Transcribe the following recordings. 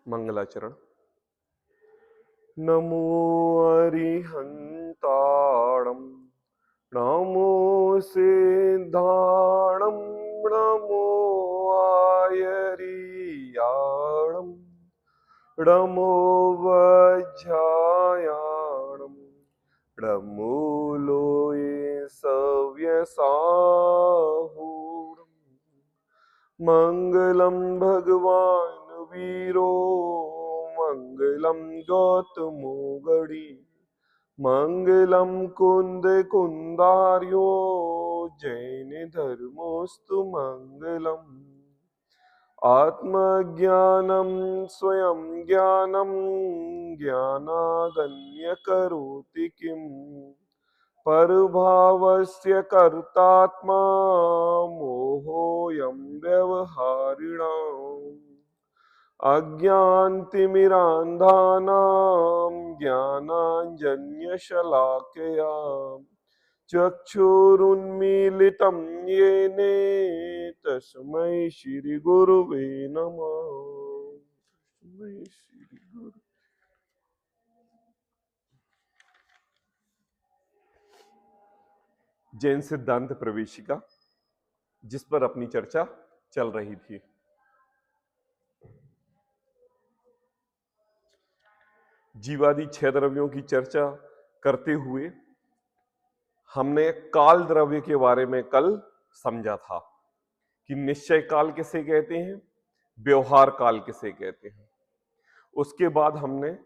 मंगलाचरण। नमो अरिहंताणं, नमो सिद्धाणं, नमो आयरियाणं, नमो वज्रायाणं, नमो लोये सव्यसाहूणम्। मंगलम भगवान वीरो, मंगलम गौतमो गणी, मंगलम कुंद कुंदार्यो, जैन धर्मोस्तु मंगलम। आत्मज्ञानम स्वयं ज्ञानम, ज्ञानादन्य करोति किम, परभावस्य कर्तात्मा, मोहोऽयं व्यवहारिणाम्। अज्ञानतिमिरान्धानां, ज्ञानाञ्जन्यशलाकया चक्षुरुन्मीलितं येन, तस्मै श्रीगुरुवे नमः। तस्मै श्रीगुरु। जैन सिद्धांत प्रवेशिका, जिस पर अपनी चर्चा चल रही थी। जीवादि 6 द्रव्यों की चर्चा करते हुए हमने काल द्रव्य के बारे में कल समझा था कि निश्चय काल किसे कहते हैं, व्यवहार काल किसे कहते हैं। उसके बाद हमने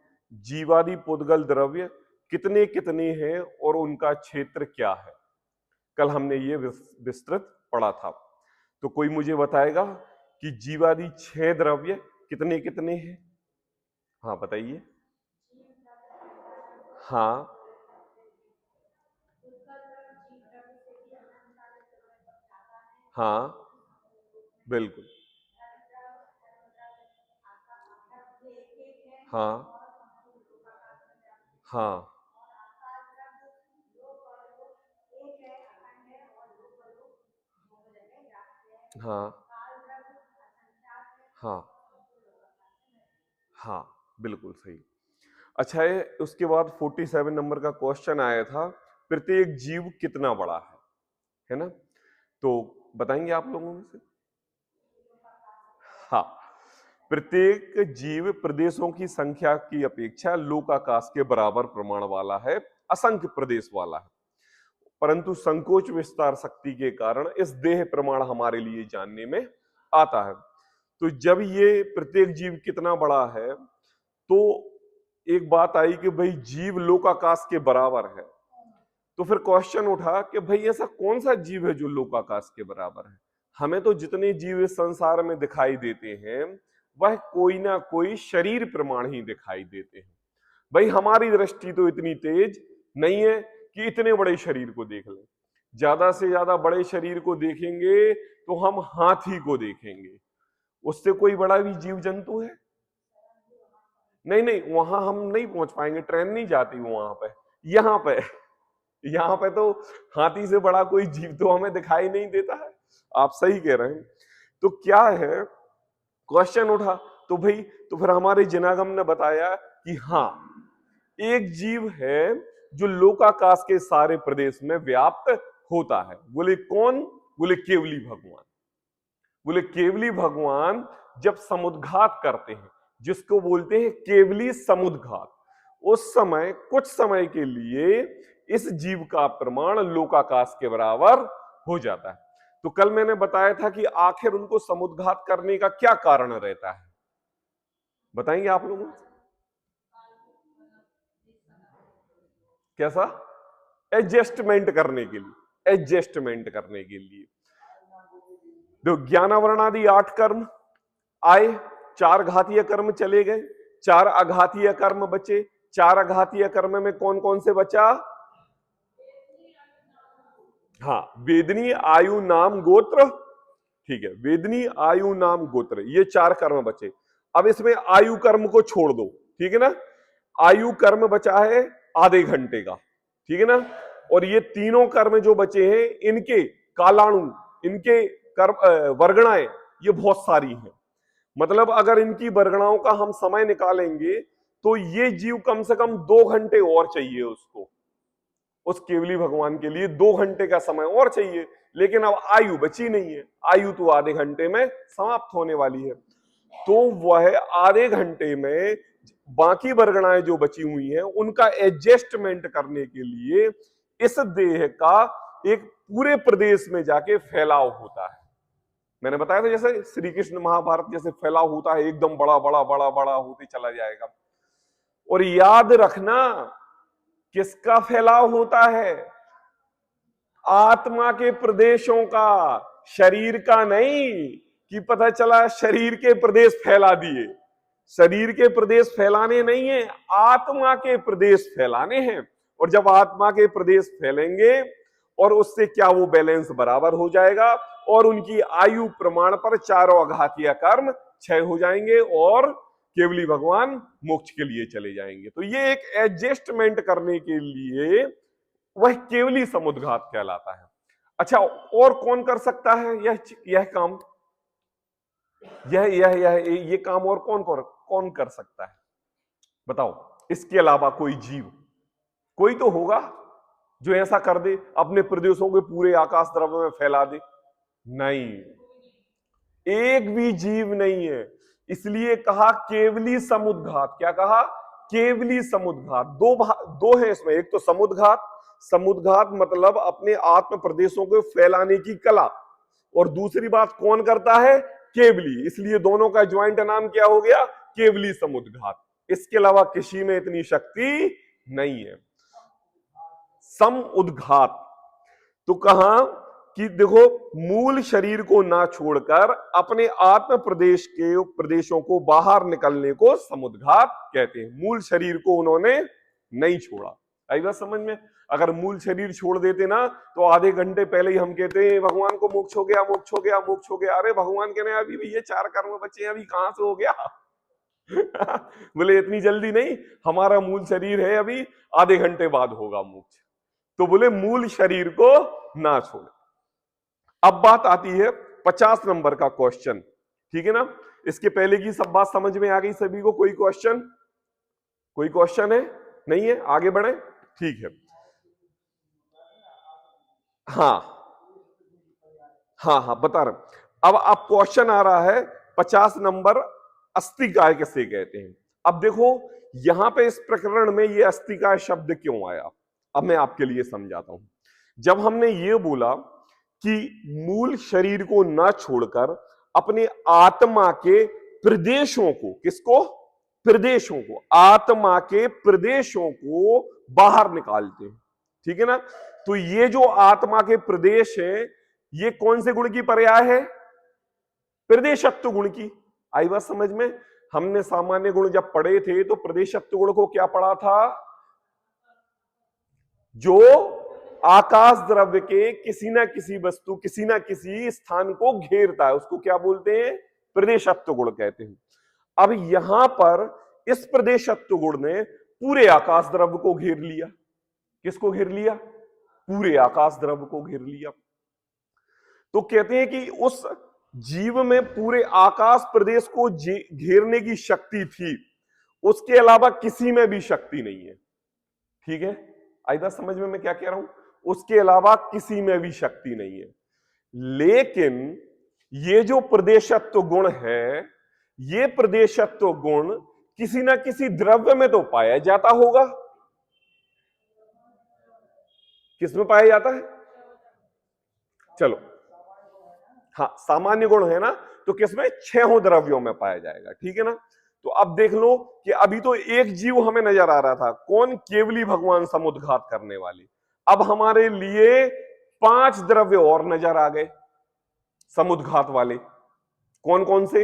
जीवादि पुद्गल द्रव्य कितने कितने हैं और उनका क्षेत्र क्या है, कल हमने ये विस्तृत पढ़ा था। तो कोई मुझे बताएगा कि जीवादि 6 द्रव्य कितने कितने हैं? हाँ बताइए। हाँ हाँ बिल्कुल। हाँ हाँ हाँ हाँ हाँ बिल्कुल सही। अच्छा है, उसके बाद 47 नंबर का क्वेश्चन आया था, प्रत्येक जीव कितना बड़ा है ना? तो बताएंगे आप लोगों में से? हाँ, प्रत्येक जीव प्रदेशों की संख्या की अपेक्षा लोकाकाश के बराबर प्रमाण वाला है, असंख्य प्रदेश वाला है, परंतु संकोच विस्तार शक्ति के कारण इस देह प्रमाण हमारे लिए जानने में आता है। तो जब ये प्रत्येक जीव कितना बड़ा है, तो एक बात आई कि भाई जीव लोकाकाश के बराबर है। तो फिर क्वेश्चन उठा कि भाई ऐसा कौन सा जीव है जो लोकाकाश के बराबर है? हमें तो जितने जीव इस संसार में दिखाई देते हैं वह कोई ना कोई शरीर प्रमाण ही दिखाई देते हैं। भाई हमारी दृष्टि तो इतनी तेज नहीं है कि इतने बड़े शरीर को देख लें। ज्यादा से ज्यादा बड़े शरीर को देखेंगे तो हम हाथी को देखेंगे, उससे कोई बड़ा भी जीव जंतु है? नहीं नहीं, वहां हम नहीं पहुंच पाएंगे, ट्रेन नहीं जाती वहां पे। यहाँ पे तो हाथी से बड़ा कोई जीव तो हमें दिखाई नहीं देता है। आप सही कह रहे हैं। तो क्या है, क्वेश्चन उठा तो भाई, तो फिर हमारे जिनागम ने बताया कि हाँ, एक जीव है जो लोकाकाश के सारे प्रदेश में व्याप्त होता है। बोले कौन? बोले केवली भगवान। बोले केवली भगवान जब समुद्घात करते हैं, जिसको बोलते हैं केवली समुद्घात, उस समय कुछ समय के लिए इस जीव का प्रमाण लोकाकाश के बराबर हो जाता है। तो कल मैंने बताया था कि आखिर उनको समुद्घात करने का क्या कारण रहता है, बताएंगे आप लोगों? कैसा? एडजस्टमेंट करने के लिए, एडजस्टमेंट करने के लिए। जो ज्ञानावरणादि 8 कर्म आए, 4 घातीय कर्म चले गए, 4 अघातीय कर्म बचे। 4 अघातीय कर्म में कौन कौन से बचा? हाँ, वेदनी, आयु, नाम, गोत्र। ठीक है, वेदनी, आयु, नाम, गोत्र, ये 4 कर्म बचे। अब इसमें आयु कर्म को छोड़ दो, ठीक है ना? आयु कर्म बचा है आधे घंटे का, ठीक है ना? और ये तीनों कर्म जो बचे हैं, इनके कालाणु, इनके कर्म वर्गणाएं ये बहुत सारी हैं। मतलब अगर इनकी बरगणाओं का हम समय निकालेंगे तो ये जीव कम से कम 2 घंटे और चाहिए उसको, उस केवली भगवान के लिए 2 घंटे का समय और चाहिए। लेकिन अब आयु बची नहीं है, आयु तो आधे घंटे में समाप्त होने वाली है। तो वह आधे घंटे में बाकी बरगणाएं जो बची हुई हैं उनका एडजस्टमेंट करने के लिए इस देह का एक पूरे प्रदेश में जाके फैलाव होता है। मैंने बताया था जैसे श्री कृष्ण महाभारत जैसे फैलाव होता है, एकदम बड़ा बड़ा बड़ा बड़ा होते चला जाएगा। और याद रखना किसका फैलाव होता है? आत्मा के प्रदेशों का, शरीर का नहीं कि पता चला शरीर के प्रदेश फैला दिए। शरीर के प्रदेश फैलाने नहीं है, आत्मा के प्रदेश फैलाने हैं। और जब आत्मा के प्रदेश फैलेंगे और उससे क्या वो बैलेंस बराबर हो जाएगा और उनकी आयु प्रमाण पर चारों अघातीय कर्म क्षय हो जाएंगे और केवली भगवान मोक्ष के लिए चले जाएंगे। तो ये एक एडजस्टमेंट करने के लिए वह केवली समुद्घात कहलाता है। अच्छा, और कौन कर सकता है यह काम? ये काम और कौन कर सकता है बताओ? इसके अलावा कोई जीव, कोई तो होगा जो ऐसा कर दे, अपने प्रदेशों के पूरे आकाश द्रव्य में फैला दे? नहीं, एक भी जीव नहीं है। इसलिए कहा केवली समुद्घात। क्या कहा? केवली समुद्घात। दो है इसमें, एक तो समुद्घात, समुद्घात मतलब अपने आत्म प्रदेशों को फैलाने की कला, और दूसरी बात कौन करता है? केवली। इसलिए दोनों का ज्वाइंट नाम क्या हो गया? केवली समुद्घात। इसके अलावा किसी में इतनी शक्ति नहीं है। सम उद्घात तो कहा कि देखो, मूल शरीर को ना छोड़कर अपने आत्म प्रदेशों को बाहर निकलने को समुद्घात कहते हैं। मूल शरीर को उन्होंने नहीं छोड़ा। आई बात समझ में? अगर मूल शरीर छोड़ देते ना तो आधे घंटे पहले ही हम कहते हैं भगवान को मोक्ष हो गया, मोक्ष हो गया, मोक्ष हो गया। अरे भगवान कहने अभी भी ये 4 कर्म बचे हैं, अभी कहां से हो गया? बोले इतनी जल्दी नहीं, हमारा मूल शरीर है, अभी आधे घंटे बाद होगा मोक्ष। तो बोले मूल शरीर को ना छोड़े। अब बात आती है 50 नंबर का क्वेश्चन, ठीक है ना? इसके पहले की सब बात समझ में आ गई सभी को? कोई क्वेश्चन? कोई क्वेश्चन है? नहीं है? आगे बढ़े, ठीक है। हाँ, बता रहा। अब क्वेश्चन आ रहा है 50 नंबर, अस्तिकाय किसे कहते हैं? अब देखो यहां पे इस प्रकरण में ये अस्तिकाय शब्द क्यों आया, अब मैं आपके लिए समझाता हूं। जब हमने ये बोला कि मूल शरीर को ना छोड़कर अपने आत्मा के प्रदेशों को, किसको? प्रदेशों को, आत्मा के प्रदेशों को बाहर निकालते हैं, ठीक है ना? तो ये जो आत्मा के प्रदेश है, ये कौन से गुण की पर्याय है? प्रदेशत्व गुण की। आई बात समझ में? हमने सामान्य गुण जब पढ़े थे तो प्रदेशत्व गुण को क्या पढ़ा था? जो आकाश द्रव्य के किसी ना किसी वस्तु, किसी ना किसी स्थान को घेरता है, उसको क्या बोलते हैं? प्रदेशत्व गुण कहते हैं। अब यहां पर इस प्रदेशत्व गुण ने पूरे आकाश द्रव्य को घेर लिया। किसको घेर लिया? पूरे आकाश द्रव्य को घेर लिया। तो कहते हैं कि उस जीव में पूरे आकाश प्रदेश को घेरने की शक्ति थी, उसके अलावा किसी में भी शक्ति नहीं है, ठीक है? आई बात समझ में मैं क्या कह रहा हूं? उसके अलावा किसी में भी शक्ति नहीं है। लेकिन ये जो प्रदेशत्व गुण है, ये प्रदेशत्व गुण किसी ना किसी द्रव्य में तो पाया जाता होगा। किसमें पाया जाता है? चलो, हाँ, सामान्य गुण है ना, तो किसमें? 6 द्रव्यों में पाया जाएगा, ठीक है ना? तो अब देख लो कि अभी तो एक जीव हमें नजर आ रहा था, कौन? केवली भगवान समुद्घात करने वाले। अब हमारे लिए 5 द्रव्य और नजर आ गए समुद्घात वाले। कौन कौन से?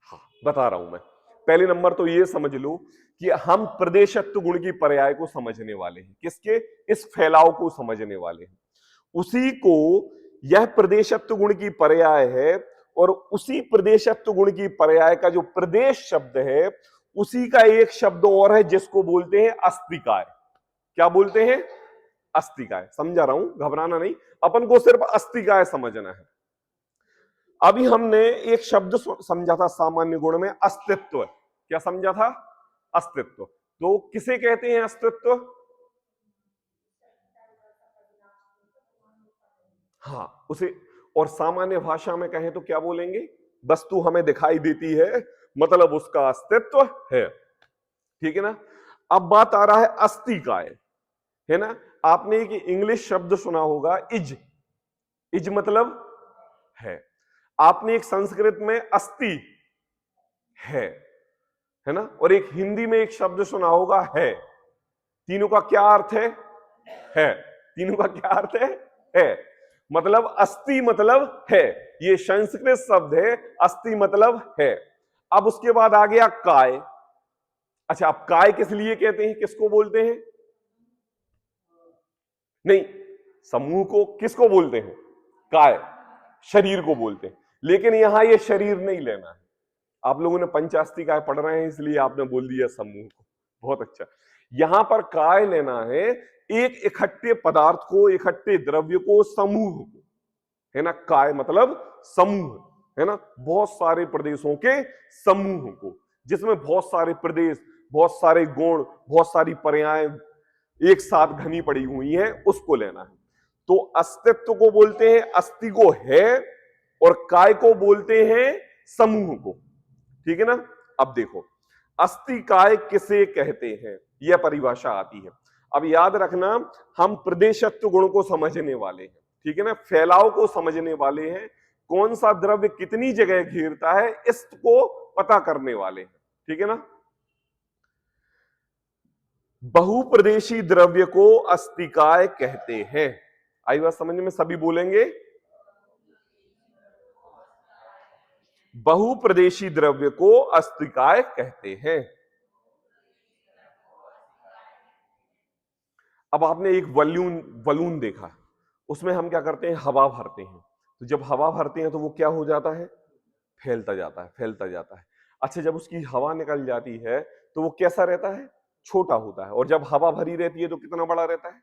हाँ, बता रहा हूं मैं। पहले नंबर तो ये समझ लो कि हम प्रदेशत्व गुण की पर्याय को समझने वाले हैं। किसके? इस फैलाव को समझने वाले हैं। उसी को यह प्रदेशत्व गुण की पर्याय है, और उसी प्रदेशत्व गुण की पर्याय का जो प्रदेश शब्द है, उसी का एक शब्द और है जिसको बोलते हैं अस्तिकाय। क्या बोलते हैं? अस्तिकाय। समझा रहा हूं, घबराना नहीं, अपन को सिर्फ अस्तिकाय समझना है। अभी हमने एक शब्द समझा था सामान्य गुण में, अस्तित्व। क्या समझा था? अस्तित्व। तो किसे कहते हैं अस्तित्व? हाँ, उसे। और सामान्य भाषा में कहें तो क्या बोलेंगे? वस्तु हमें दिखाई देती है, मतलब उसका अस्तित्व है। ठीक है ना? अब बात आ रहा है अस्थि काय, है ना? आपने एक इंग्लिश शब्द सुना होगा, इज। इज मतलब है। आपने एक संस्कृत में अस्थि है ना? और एक हिंदी में एक शब्द सुना होगा है। तीनों का क्या अर्थ है? तीनों का क्या अर्थ है? मतलब अस्थि मतलब है। ये संस्कृत शब्द है, अस्थि मतलब है। अब उसके बाद आ गया काय। अच्छा, अब काय किस लिए कहते हैं, किसको बोलते हैं? नहीं, समूह को किसको बोलते हैं? काय, शरीर को बोलते हैं। लेकिन यहां ये शरीर नहीं लेना है। आप लोगों ने पंचास्ती काय पढ़ रहे हैं, इसलिए आपने बोल दिया समूह को। बहुत अच्छा। यहां पर काय लेना है एक इकट्ठे पदार्थ को, इकट्ठे द्रव्य को, समूह को, है ना? काय मतलब समूह, है ना? बहुत सारे प्रदेशों के समूह को, जिसमें बहुत सारे प्रदेश, बहुत सारे गुण, बहुत सारी पर्याय एक साथ घनी पड़ी हुई हैं, उसको लेना है। तो अस्तित्व को बोलते हैं अस्थि को है, और काय को बोलते हैं समूह को। ठीक है ना? अब देखो, अस्थि काय किसे कहते हैं, यह परिभाषा आती है। अब याद रखना, हम प्रदेशत्व गुण को समझने वाले हैं। ठीक है ना? फैलाव को समझने वाले हैं, कौन सा द्रव्य कितनी जगह घेरता है इसको पता करने वाले हैं। ठीक है ना? बहुप्रदेशी द्रव्य को अस्थिकाय कहते हैं। आई बात समझ में? सभी बोलेंगे, बहुप्रदेशी द्रव्य को अस्थिकाय कहते हैं। अब आपने एक बलून देखा, उसमें हम क्या करते हैं? हवा भरते हैं। तो जब हवा भरते हैं तो वो क्या हो जाता है? फैलता जाता है, फैलता जाता है। अच्छा, जब उसकी हवा निकल जाती है तो वो कैसा रहता है? छोटा होता है। और जब हवा भरी रहती है तो कितना बड़ा रहता है?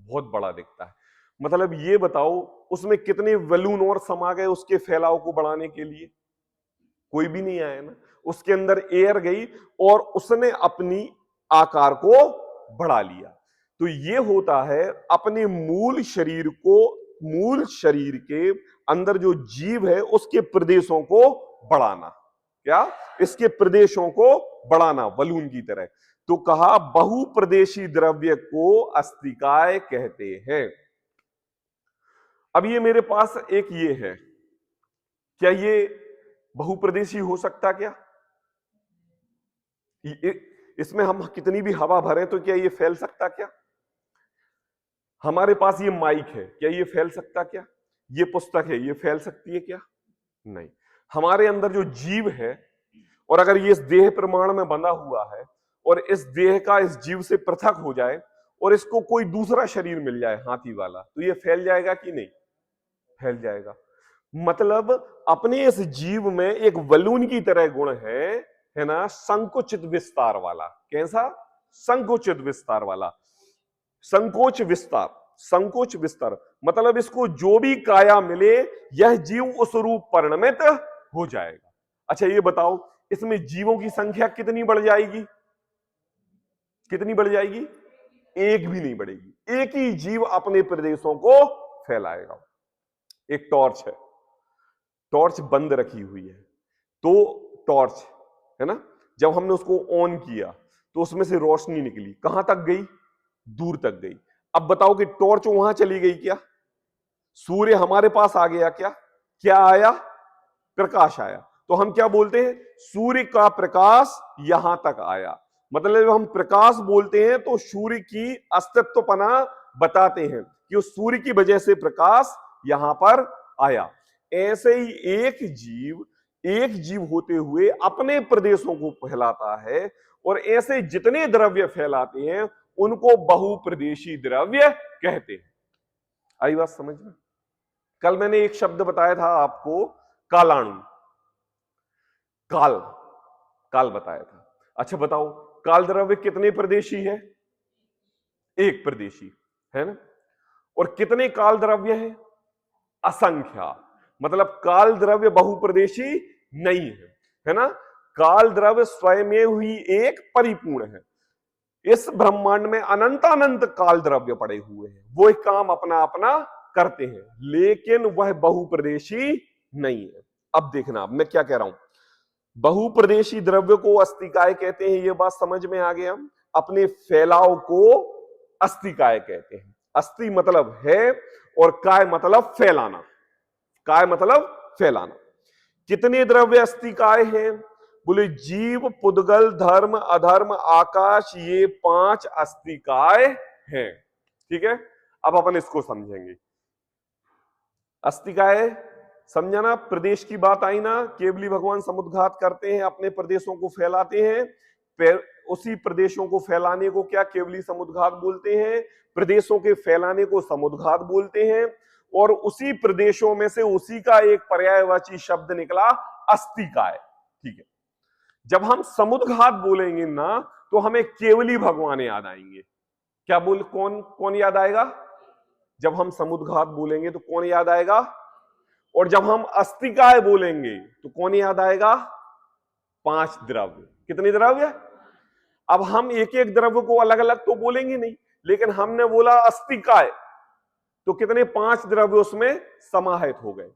बहुत बड़ा दिखता है। मतलब ये बताओ, उसमें कितने बलून और समा गए उसके फैलाव को बढ़ाने के लिए? कोई भी नहीं आया ना। उसके अंदर एयर गई और उसने अपनी आकार को बढ़ा लिया। तो ये होता है अपने मूल शरीर को, मूल शरीर के अंदर जो जीव है उसके प्रदेशों को बढ़ाना। क्या? इसके प्रदेशों को बढ़ाना, बलून की तरह। तो कहा बहुप्रदेशी द्रव्य को अस्थिकाय कहते हैं। अब ये मेरे पास एक ये है, क्या ये बहुप्रदेशी हो सकता? क्या इसमें हम कितनी भी हवा भरें तो क्या ये फैल सकता? क्या हमारे पास ये माइक है, क्या ये फैल सकता? क्या ये पुस्तक है, ये फैल सकती है? क्या नहीं। हमारे अंदर जो जीव है, और अगर ये इस देह प्रमाण में बंधा हुआ है और इस देह का इस जीव से पृथक हो जाए और इसको कोई दूसरा शरीर मिल जाए हाथी वाला, तो ये फैल जाएगा कि नहीं? फैल जाएगा। मतलब अपने इस जीव में एक बलून की तरह गुण है ना? संकुचित विस्तार वाला। कैसा? संकुचित विस्तार वाला। संकोच विस्तार, संकोच विस्तार मतलब इसको जो भी काया मिले यह जीव उस रूप परिणमित हो जाएगा। अच्छा, ये बताओ, इसमें जीवों की संख्या कितनी बढ़ जाएगी? कितनी बढ़ जाएगी? एक भी नहीं बढ़ेगी। एक ही जीव अपने प्रदेशों को फैलाएगा। एक टॉर्च है, टॉर्च बंद रखी हुई है, तो टॉर्च है ना, जब हमने उसको ऑन किया तो उसमें से रोशनी निकली, कहां तक गई? दूर तक गई। अब बताओ कि टॉर्च वहां चली गई क्या? सूर्य हमारे पास आ गया क्या? क्या आया? प्रकाश आया। तो हम क्या बोलते हैं? सूर्य का प्रकाश यहां तक आया। मतलब जब हम प्रकाश बोलते हैं तो सूर्य की अस्तित्वपना बताते हैं कि उस सूर्य की वजह से प्रकाश यहां पर आया। ऐसे ही एक जीव होते हुए अपने प्रदेशों को फैलाता है, और ऐसे जितने द्रव्य फैलाते हैं उनको बहुप्रदेशी द्रव्य कहते हैं। आई बात समझ में? कल मैंने एक शब्द बताया था आपको, कालाणु। काल, काल बताया था। अच्छा बताओ, काल द्रव्य कितने प्रदेशी है? एक प्रदेशी, है ना? और कितने काल द्रव्य हैं? असंख्या। मतलब काल द्रव्य बहुप्रदेशी नहीं है ना। काल द्रव्य स्वयं ही एक परिपूर्ण है। इस ब्रह्मांड में अनंत अनंत काल द्रव्य पड़े हुए हैं, वो एक काम अपना अपना करते हैं, लेकिन वह बहुप्रदेशी नहीं है। अब देखना, अब मैं क्या कह रहा हूं, बहुप्रदेशी द्रव्य को अस्तिकाय कहते हैं, ये बात समझ में आ गया। अपने फैलाव को अस्तिकाय कहते हैं। अस्थि मतलब है और काय मतलब फैलाना। काय मतलब फैलाना। कितने द्रव्य अस्तिकाय हैं? बोले जीव, पुद्गल, धर्म, अधर्म, आकाश, ये 5 अस्तिकाय हैं। ठीक है, अब अपन इसको समझेंगे। अस्तिकाय समझा ना, प्रदेश की बात आई ना, केवली भगवान समुद्घात करते हैं, अपने प्रदेशों को फैलाते हैं। उसी प्रदेशों को फैलाने को क्या केवली समुद्घात बोलते हैं, प्रदेशों के फैलाने को समुद्घात बोलते हैं। और उसी प्रदेशों में से उसी का एक पर्यायवाची शब्द निकला अस्तिकाय। ठीक है, जब हम समुद्घात बोलेंगे ना तो हमें केवली भगवान याद आएंगे। क्या बोल, कौन कौन याद आएगा? जब हम समुद्घात बोलेंगे तो कौन याद आएगा? और जब हम अस्तिकाय बोलेंगे तो कौन याद आएगा? 5 द्रव्य। कितने द्रव्य? अब हम एक एक द्रव्य को अलग अलग तो बोलेंगे नहीं, लेकिन हमने बोला अस्तिकाय तो कितने? 5 द्रव्य उसमें समाहित हो गए।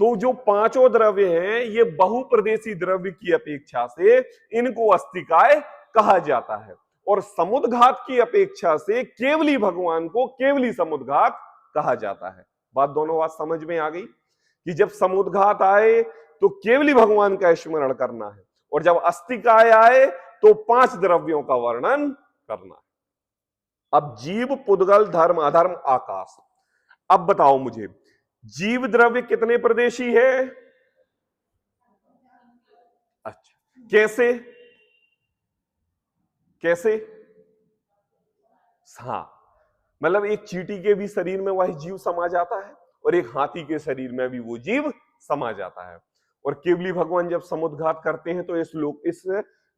तो जो 5 द्रव्य हैं, ये बहुप्रदेशी द्रव्य की अपेक्षा से इनको अस्तिकाय कहा जाता है, और समुद्घात की अपेक्षा से केवली भगवान को केवली समुद्घात कहा जाता है। दोनों बात समझ में आ गई कि जब समुद्घात आए तो केवली भगवान का स्मरण करना है, और जब अस्तिकाय आए तो 5 द्रव्यों का वर्णन करना है। अब जीव, पुद्गल, धर्म, अधर्म, आकाश। अब बताओ मुझे, जीव द्रव्य कितने प्रदेशी है? अच्छा, कैसे कैसे? हाँ, मतलब एक चींटी के भी शरीर में वही जीव समा जाता है, और एक हाथी के शरीर में भी वो जीव समा जाता है। और केवली भगवान जब समुद्घात करते हैं तो इस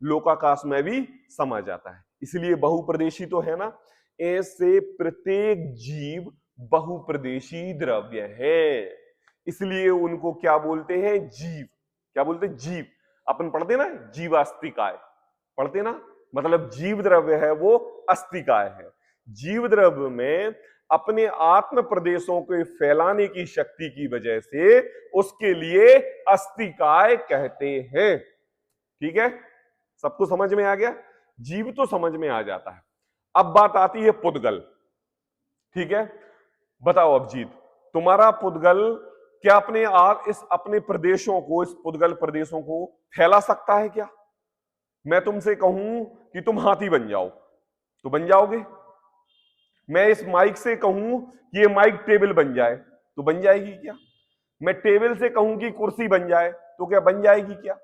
लोकाकाश में भी समा जाता है। इसलिए बहुप्रदेशी तो है ना। ऐसे प्रत्येक जीव बहुप्रदेशी द्रव्य है, इसलिए उनको क्या बोलते हैं? जीव। क्या बोलते हैं? जीव। अपन पढ़ते ना जीवास्तिकाय, पढ़ते ना, मतलब जीव द्रव्य है वो अस्तिकाय है। जीव द्रव्य में अपने आत्म प्रदेशों को फैलाने की शक्ति की वजह से उसके लिए अस्तिकाय कहते हैं। ठीक है, सबको समझ में आ गया? जीव तो समझ में आ जाता है। अब बात आती है पुद्गल। ठीक है, बताओ अभिजीत, तुम्हारा पुद्गल क्या अपने प्रदेशों को, इस पुद्गल प्रदेशों को फैला सकता है क्या? मैं तुमसे कहूं कि तुम हाथी बन जाओ तो बन जाओगे? मैं इस माइक से कहूं कि ये माइक टेबल बन जाए तो बन जाएगी क्या? मैं टेबल से कहूं कि कुर्सी बन जाए तो क्या बन जाएगी क्या?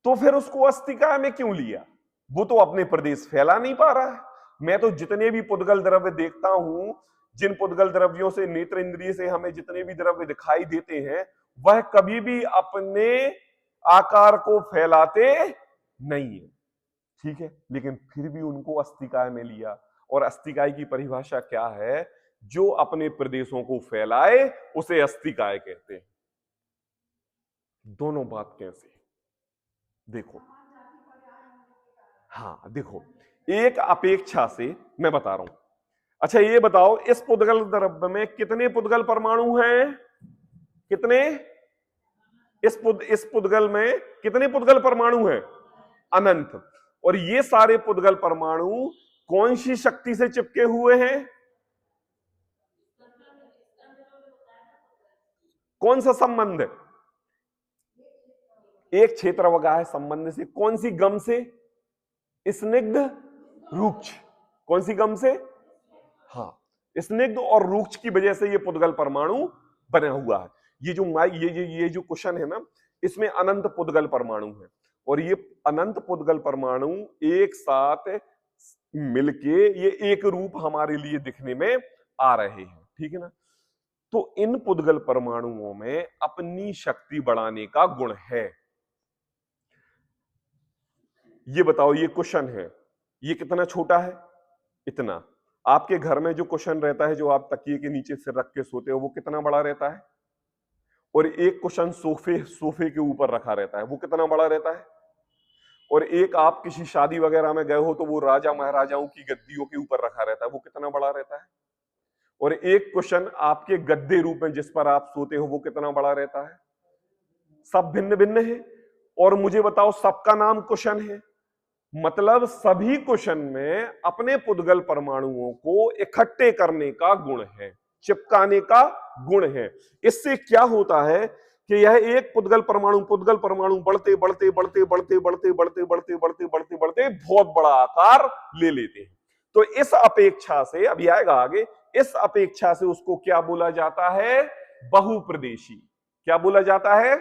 तो फिर उसको अस्तिकाय में क्यों लिया? वो तो अपने प्रदेश फैला नहीं पा रहा है। मैं तो जितने भी पुद्गल द्रव्य देखता हूं, जिन पुद्गल द्रव्यों से, नेत्र इंद्रिय से हमें जितने भी द्रव्य दिखाई देते हैं, वह कभी भी अपने आकार को फैलाते नहीं है। ठीक है, लेकिन फिर भी उनको अस्तिकाय में लिया। और अस्तिकाय की परिभाषा क्या है? जो अपने प्रदेशों को फैलाए उसे अस्तिकाय कहते हैं। दोनों बात कैसे? देखो, हाँ देखो, एक अपेक्षा से मैं बता रहा हूं। अच्छा ये बताओ, इस पुद्गल द्रव्य में कितने पुद्गल परमाणु हैं? कितने? इस पुद्गल में कितने पुद्गल परमाणु हैं? अनंत। और ये सारे पुद्गल परमाणु कौन सी शक्ति से चिपके हुए हैं? कौन सा संबंध है? एक क्षेत्रवगा है संबंध से। कौन सी गम से? स्निग्ध रूक्ष। कौन सी गम से? हाँ, स्निग्ध और रूक्ष की वजह से ये पुद्गल परमाणु बना हुआ है। ये जो ये जो क्वेश्चन है ना, इसमें अनंत पुद्गल परमाणु है, और ये अनंत पुद्गल परमाणु एक साथ मिलके ये एक रूप हमारे लिए दिखने में आ रहे हैं। ठीक है ना? तो इन पुद्गल परमाणुओं में अपनी शक्ति बढ़ाने का गुण है। ये बताओ, ये क्वेश्चन है, ये कितना छोटा है? इतना। आपके घर में जो क्वेश्चन रहता है, जो आप तकिए के नीचे सिर रख के सोते हो, वो कितना बड़ा रहता है? और एक कुशन सोफे सोफे के ऊपर रखा रहता है, वो कितना बड़ा रहता है। और एक आप किसी शादी वगैरह में गए हो तो वो राजा महाराजाओं की गद्दियों के ऊपर रखा रहता है, वो कितना बड़ा रहता है। और एक कुशन आपके गद्दे रूप में जिस पर आप सोते हो वो कितना बड़ा रहता है। सब भिन्न भिन्न है। और मुझे बताओ सबका नाम कुशन है, मतलब सभी कुशन में अपने पुद्गल परमाणुओं को इकट्ठे करने का गुण है, चिपकाने का गुण है। इससे क्या होता है कि यह एक पुद्गल परमाणु बढ़ते बढ़ते बढ़ते बढ़ते बढ़ते बढ़ते बढ़ते बढ़ते बढ़ते बढ़ते बहुत बड़ा आकार ले लेते हैं। तो इस अपेक्षा से, अभी आएगा आगे, इस अपेक्षा से उसको क्या बोला जाता है, बहुप्रदेशी। क्या बोला जाता है,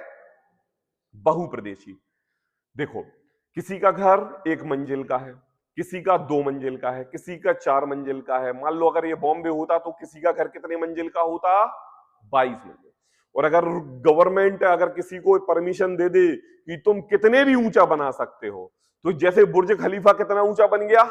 बहुप्रदेशी। देखो, किसी का घर 1 मंजिल का है, किसी का 2 मंजिल का है, किसी का 4 मंजिल का है। मान लो अगर ये बॉम्बे होता तो किसी का घर कितने मंजिल का होता, 22 मंजिल। और अगर गवर्नमेंट अगर किसी को परमिशन दे दे कि तुम कितने भी ऊंचा बना सकते हो, तो जैसे बुर्ज खलीफा कितना ऊंचा बन गया,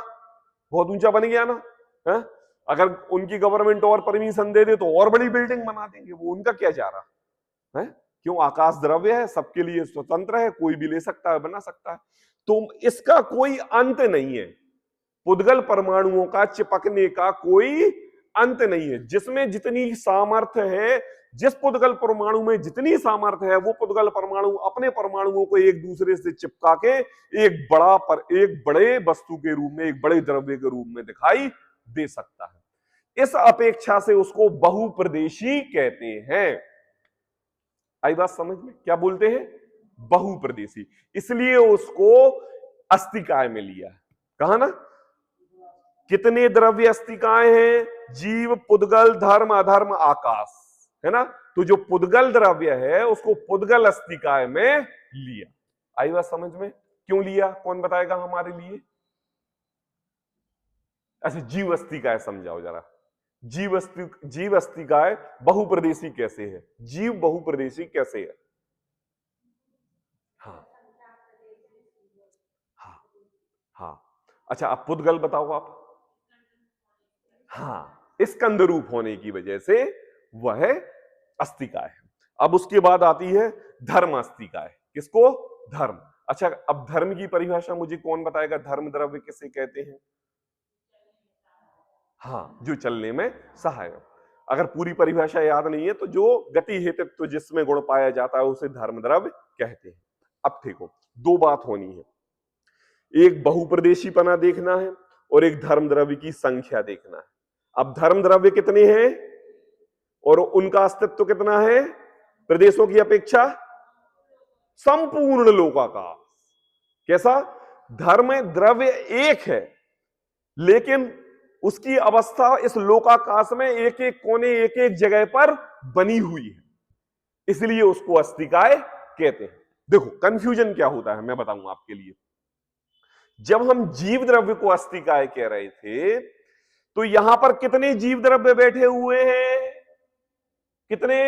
बहुत ऊंचा बन गया ना है? अगर उनकी गवर्नमेंट और परमिशन दे दे तो और बड़ी बिल्डिंग बना देंगे, वो उनका क्या जा रहा है। क्यों, आकाश द्रव्य है, सबके लिए स्वतंत्र है, कोई भी ले सकता है, बना सकता है। तो इसका कोई अंत नहीं है, पुद्गल परमाणुओं का चिपकने का कोई अंत नहीं है। जिसमें जितनी सामर्थ्य है, जिस पुद्गल परमाणु में जितनी सामर्थ्य है, वो पुद्गल परमाणु अपने परमाणुओं को एक दूसरे से चिपका के एक बड़े वस्तु के रूप में, एक बड़े द्रव्य के रूप में दिखाई दे सकता है। इस अपेक्षा से उसको बहुप्रदेशी कहते हैं। आई बात समझ में, क्या बोलते हैं, बहुप्रदेशी। इसलिए उसको अस्तिकाय में लिया। कहा ना, कितने द्रव्य अस्तिकाएं हैं, जीव, पुद्गल, धर्म, अधर्म, आकाश, है ना। तो जो पुद्गल द्रव्य है उसको पुद्गल अस्तिकाय में लिया। आई बात समझ में, क्यों लिया, कौन बताएगा हमारे लिए। ऐसे जीव अस्तिकाय समझाओ जरा। जीव अस्तिकाय बहुप्रदेशी कैसे है, जीव बहुप्रदेशी कैसे है। हाँ हाँ हाँ। अच्छा, अब पुद्गल बताओ आप। हाँ, स्कंद रूप होने की वजह से वह अस्तिकाय है। अब उसके बाद आती है धर्म अस्तिकाय। किसको, धर्म। अच्छा, अब धर्म की परिभाषा मुझे कौन बताएगा, धर्म द्रव्य किसे कहते हैं। हाँ, जो चलने में सहायक। अगर पूरी परिभाषा याद नहीं है तो जो गति हेतुत्व जिसमें गुण पाया जाता है उसे धर्म द्रव्य कहते हैं। अब देखो, 2 बात होनी है, एक बहुप्रदेशीपना देखना है और एक धर्म द्रव्य की संख्या देखना है। अब धर्म द्रव्य कितने हैं और उनका अस्तित्व कितना है, प्रदेशों की अपेक्षा संपूर्ण लोकाकाश। कैसा, धर्म द्रव्य एक है लेकिन उसकी अवस्था इस लोकाकाश में एक एक कोने, एक एक जगह पर बनी हुई है, इसलिए उसको अस्तिकाय कहते हैं। देखो कंफ्यूजन क्या होता है, मैं बताऊंगा आपके लिए। जब हम जीव द्रव्य को अस्तिकाय कह रहे थे तो यहां पर कितने जीव द्रव्य बैठे हुए हैं, कितने,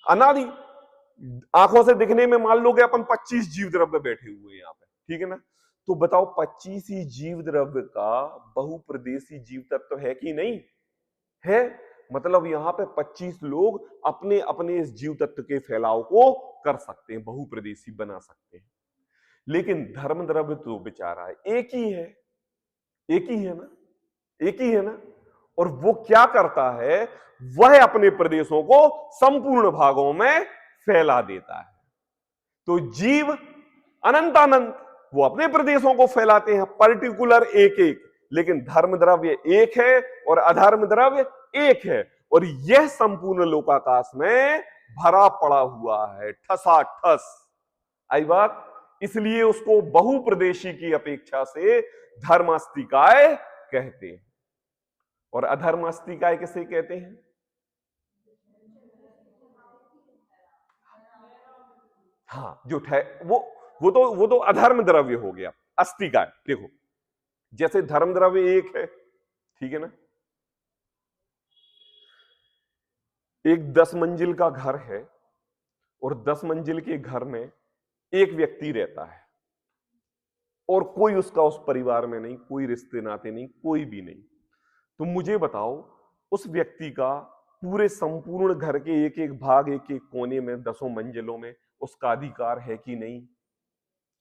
अनादि। आंखों से दिखने में मान लो कि अपन 25 जीव द्रव्य बैठे हुए हैं यहां पे, ठीक है ना। तो बताओ 25 ही जीव द्रव्य का बहुप्रदेशी जीव तत्व है कि नहीं है। मतलब यहां पे 25 लोग अपने अपने इस जीव तत्व के फैलाव को कर सकते हैं, बहुप्रदेशी बना सकते हैं। लेकिन धर्म द्रव्य तो बेचारा एक ही है, एक ही है ना, एक ही है ना। और वो क्या करता है, वह अपने प्रदेशों को संपूर्ण भागों में फैला देता है। तो जीव अनंतानंत वो अपने प्रदेशों को फैलाते हैं, पर्टिकुलर एक एक। लेकिन धर्म द्रव्य एक है और अधर्म द्रव्य एक है, और यह संपूर्ण लोकाकाश में भरा पड़ा हुआ है, ठसाठस। आई बात, इसलिए उसको बहुप्रदेशी की अपेक्षा से धर्मास्तिकाय कहते हैं। और अधर्मास्तिकाय किसे कहते हैं, हाँ जो वो तो अधर्म द्रव्य हो गया। अस्तिकाय देखो, जैसे धर्म द्रव्य एक है, ठीक है ना। एक 10 मंजिल का घर है और 10 मंजिल के घर में एक व्यक्ति रहता है और कोई उसका उस परिवार में नहीं, कोई रिश्ते नाते नहीं, कोई भी नहीं। तो मुझे बताओ उस व्यक्ति का पूरे संपूर्ण घर के एक एक भाग, एक एक कोने में, दसों मंजिलों में उसका अधिकार है कि नहीं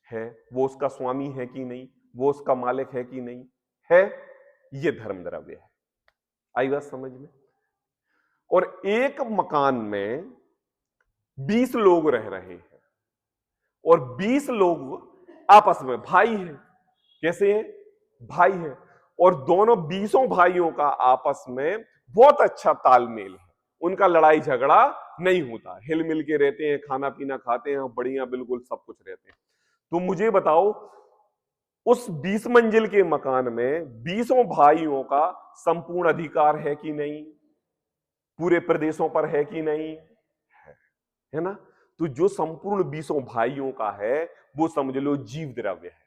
है? वो उसका स्वामी है कि नहीं? वो उसका मालिक है कि नहीं है? ये धर्म द्रव्य है। आई बात समझ में? और एक मकान में 20 लोग रह रहे हैं और 20 लोग आपस में भाई हैं। कैसे हैं? भाई हैं। और दोनों 20 भाइयों का आपस में बहुत अच्छा तालमेल है। उनका लड़ाई झगड़ा नहीं होता, हिल मिल के रहते हैं, खाना पीना खाते हैं, बढ़िया बिल्कुल सब कुछ रहते हैं। तो मुझे बताओ, उस 20 मंजिल के मकान में 20 भाइयों का संपूर्ण अधिकार है कि नहीं? पूरे प्रदेशों पर है कि नहीं? है ना? तो जो संपूर्ण 20 भाइयों का है वो समझ लो जीव द्रव्य है।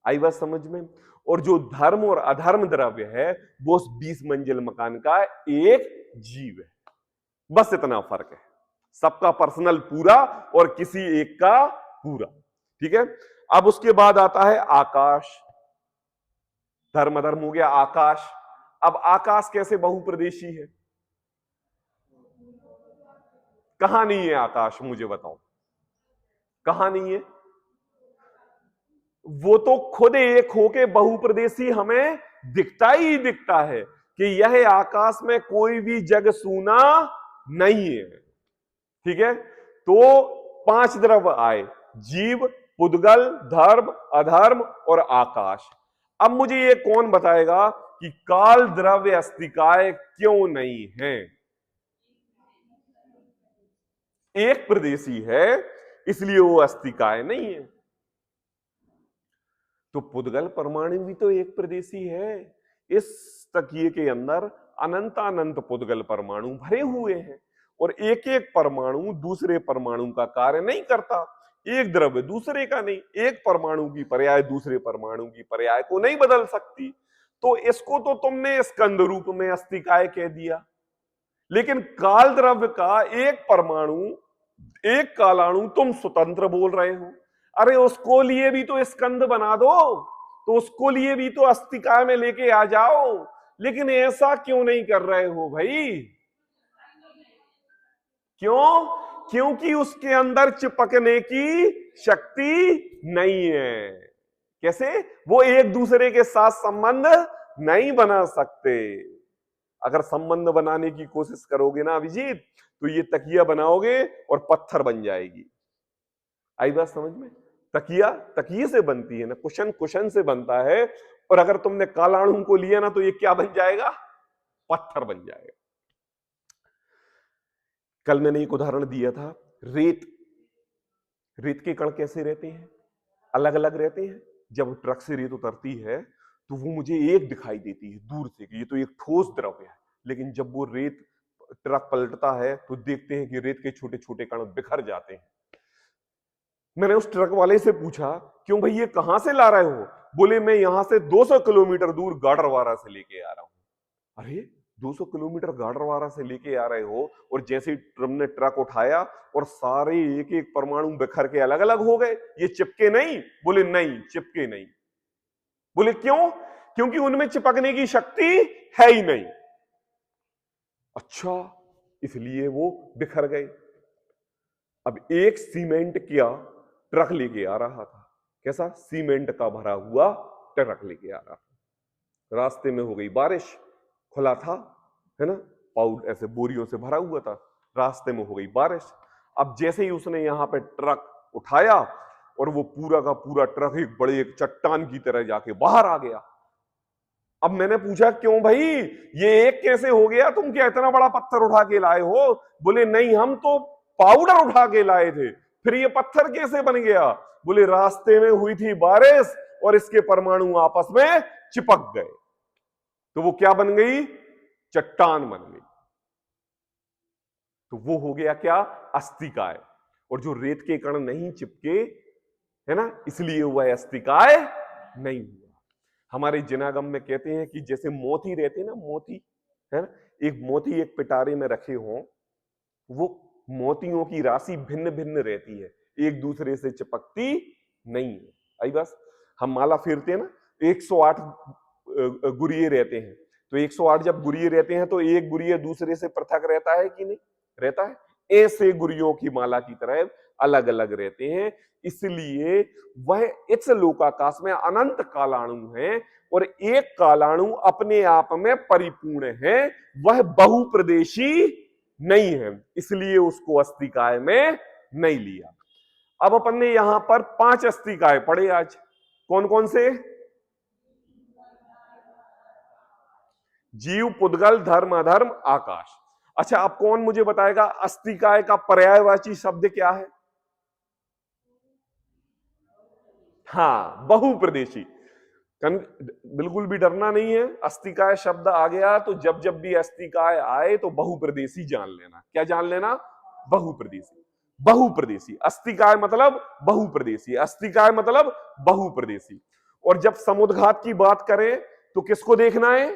आई बात समझ में? और जो धर्म और अधर्म द्रव्य है वो उस 20 मंजिल मकान का एक जीव है। बस इतना फर्क है, सबका पर्सनल पूरा और किसी एक का पूरा। ठीक है? अब उसके बाद आता है आकाश। धर्म अधर्म हो गया, आकाश। अब आकाश कैसे बहुप्रदेशी है? कहां नहीं है आकाश, मुझे बताओ कहां नहीं है? वो तो खुद एक होके बहुप्रदेशी हमें दिखता ही दिखता है कि यह आकाश में कोई भी जग सूना नहीं है। ठीक है? तो 5 द्रव्य आए, जीव, पुद्गल, धर्म, अधर्म और आकाश। अब मुझे ये कौन बताएगा कि काल द्रव्य अस्तिकाय क्यों नहीं है? एक प्रदेशी है इसलिए वो अस्तिकाय नहीं है। तो पुद्गल परमाणु भी तो एक प्रदेशी है। इस तकिए के अंदर अनंत अनंत पुद्गल परमाणु भरे हुए हैं और एक एक परमाणु दूसरे परमाणु का कार्य नहीं करता। एक द्रव्य दूसरे का नहीं, एक परमाणु की पर्याय दूसरे परमाणु की पर्याय को नहीं बदल सकती। तो इसको तो तुमने स्कंद रूप में अस्तिकाय कह दिया, लेकिन काल द्रव्य का एक परमाणु, एक कालाणु तुम स्वतंत्र बोल रहे हो। अरे उसको लिए भी तो स्कंद बना दो, तो उसको लिए भी तो अस्तिकाय में लेके आ जाओ। लेकिन ऐसा क्यों नहीं कर रहे हो भाई? क्यों? क्योंकि उसके अंदर चिपकने की शक्ति नहीं है। कैसे? वो एक दूसरे के साथ संबंध नहीं बना सकते। अगर संबंध बनाने की कोशिश करोगे ना अभिजीत, तो ये तकिया बनाओगे और पत्थर बन जाएगी। आई बात समझ में? तकिया तकिए से बनती है ना, कुशन कुशन से बनता है। और अगर तुमने कालाणु को लिया ना तो ये क्या बन जाएगा? पत्थर बन जाएगा। कल मैंने एक उदाहरण दिया था, रेत। रेत के कण कैसे रहते हैं? अलग अलग रहते हैं। जब ट्रक से रेत उतरती है तो वो मुझे एक दिखाई देती है दूर से कि ये तो एक ठोस द्रव्य है, लेकिन जब वो रेत ट्रक पलटता है तो देखते हैं कि रेत के छोटे छोटे कण बिखर जाते हैं। मैंने उस ट्रक वाले से पूछा, क्यों भाई ये कहां से ला रहे हो? बोले मैं यहां से 200 किलोमीटर दूर गाडरवारा से लेके आ रहा हूं। अरे 200 किलोमीटर गाडरवारा से लेके आ रहे हो और जैसे ही तुमने ट्रक उठाया और सारे एक एक परमाणु बिखर के अलग अलग हो गए, ये चिपके नहीं? बोले नहीं, चिपके नहीं। बोले क्यों? क्योंकि उनमें चिपकने की शक्ति है ही नहीं। अच्छा, इसलिए वो बिखर गए। अब एक सीमेंट का ट्रक लेके आ रहा था। कैसा? सीमेंट का भरा हुआ ट्रक लेके आ रहा था। रास्ते में हो गई बारिश, खुला था, है ना, पाउड ऐसे बोरियों से भरा हुआ था। रास्ते में हो गई बारिश। अब जैसे ही उसने यहां पे ट्रक उठाया और वो पूरा का पूरा ट्रक एक बड़े एक चट्टान की तरह जाके बाहर आ गया। अब मैंने पूछा, क्यों भाई ये एक कैसे हो गया? तुम क्या इतना बड़ा पत्थर उठा के लाए हो? बोले नहीं, हम तो पाउडर उठा के लाए थे। फिर ये पत्थर कैसे बन गया? बोले रास्ते में हुई थी बारिश और इसके परमाणु आपस में चिपक गए, तो वो क्या बन गई? चट्टान बन गई। तो वो हो गया क्या? अस्तिकाय। और जो रेत के कण नहीं चिपके, है ना, इसलिए वह अस्तिकाय नहीं हुआ। हमारे जिनागम में कहते हैं कि जैसे मोती रहते हैं ना, मोती, है ना, एक मोती एक पिटारे में रखे हों, वो मोतियों की राशि भिन्न भिन्न रहती है, एक दूसरे से चिपकती नहीं है। आई बस, हम माला फेरते हैं ना, 108 गुरिये रहते हैं, तो 108 जब गुरिये रहते हैं तो एक गुरिये दूसरे से पृथक रहता है कि नहीं रहता है, ऐसे गुरियों की माला की तरह अलग अलग रहते हैं। इसलिए वह इस लोकाकाश में अनंत कालाणु है और एक कालाणु अपने आप में परिपूर्ण है, वह बहुप्रदेशी नहीं है, इसलिए उसको अस्तिकाय में नहीं लिया। अब अपन ने यहां पर 5 अस्तिकाय पढ़े आज, कौन कौन से? जीव, पुद्गल, धर्म, अधर्म, आकाश। अच्छा, अब कौन मुझे बताएगा अस्तिकाय का पर्यायवाची शब्द क्या है? हाँ, बहुप्रदेशी। बिल्कुल भी डरना नहीं है, अस्तिकाय शब्द आ गया तो जब जब भी अस्तिकाय आए तो बहुप्रदेशी जान लेना। क्या जान लेना? बहुप्रदेशी। बहुप्रदेशी, अस्तिकाय मतलब बहुप्रदेशी, अस्तिकाय मतलब बहुप्रदेशी। और जब समुद्घात की बात करें तो किसको देखना है?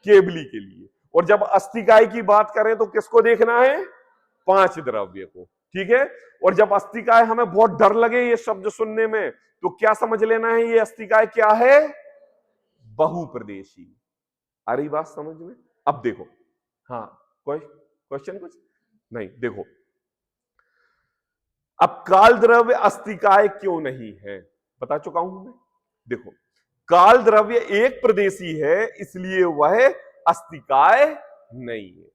केवली के लिए। और जब अस्तिकाय की बात करें तो किसको देखना है? 5 द्रव्य को। ठीक है। और जब अस्तिकाय हमें बहुत डर लगे ये शब्द सुनने में तो क्या समझ लेना है? ये अस्तिकाय क्या है? बहुप्रदेशी। आ रही बात समझ में? अब देखो, हाँ कोई क्वेश्चन कुछ नहीं? देखो, अब काल द्रव्य अस्तिकाय क्यों नहीं है बता चुका हूं मैं। देखो, काल द्रव्य एक प्रदेशी है इसलिए वह अस्तिकाय नहीं है।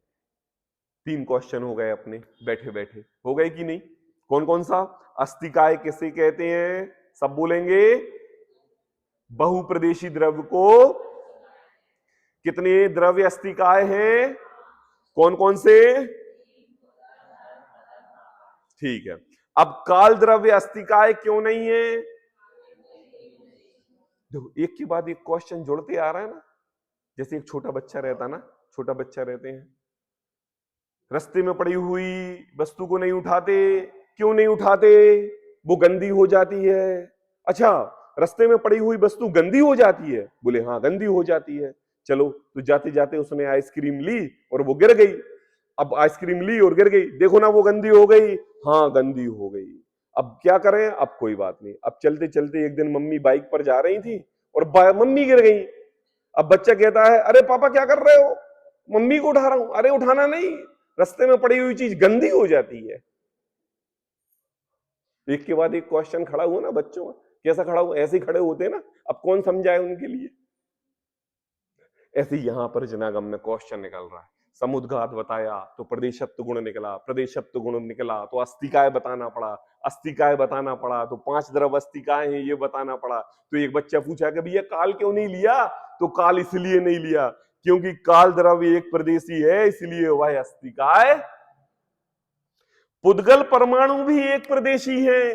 3 क्वेश्चन हो गए अपने बैठे बैठे, हो गए कि नहीं? कौन कौन सा? अस्तिकाय किसे कहते हैं? सब बोलेंगे। बहुप्रदेशी द्रव्य को। कितने द्रव्य अस्तिकाय हैं? कौन कौन से? ठीक है। अब काल द्रव्य अस्तिकाय क्यों नहीं है? देखो, एक के बाद एक क्वेश्चन जुड़ते आ रहा है ना। जैसे एक छोटा बच्चा रहता ना, छोटा बच्चा रहते हैं, रास्ते में पड़ी हुई वस्तु को नहीं उठाते। क्यों नहीं उठाते? वो गंदी हो जाती है। अच्छा, रास्ते में पड़ी हुई वस्तु गंदी हो जाती है? बोले हाँ गंदी हो जाती है। चलो, तो जाते जाते उसने आइसक्रीम ली और वो गिर गई। अब आइसक्रीम ली और गिर गई, देखो ना वो गंदी हो गई। हाँ गंदी हो गई। अब क्या करें? अब कोई बात नहीं। अब चलते चलते एक दिन मम्मी बाइक पर जा रही थी और मम्मी गिर गई। अब बच्चा कहता है अरे पापा क्या कर रहे हो? मम्मी को उठा रहा हूं। अरे उठाना नहीं, रास्ते में पड़ी हुई चीज गंदी हो जाती है। एक के बाद एक क्वेश्चन खड़ा हुआ ना बच्चों में। कैसा खड़ा हुआ? ऐसे खड़े होते ना। अब कौन समझाए उनके लिए? ऐसे यहां पर जनागम में क्वेश्चन निकल रहा है। समुद्घात बताया तो प्रदेशत्व गुण निकला, प्रदेशत्व गुण निकला तो अस्तिकाय बताना पड़ा, अस्तिकाय बताना पड़ा तो 5 द्रव अस्तिकाय हैं ये बताना पड़ा। तो एक बच्चा पूछा कि भैया काल क्यों नहीं लिया? तो काल इसलिए नहीं लिया क्योंकि काल द्रव्य एक प्रदेशी है इसलिए वह अस्तिकाय। पुद्गल परमाणु भी एक प्रदेशी है।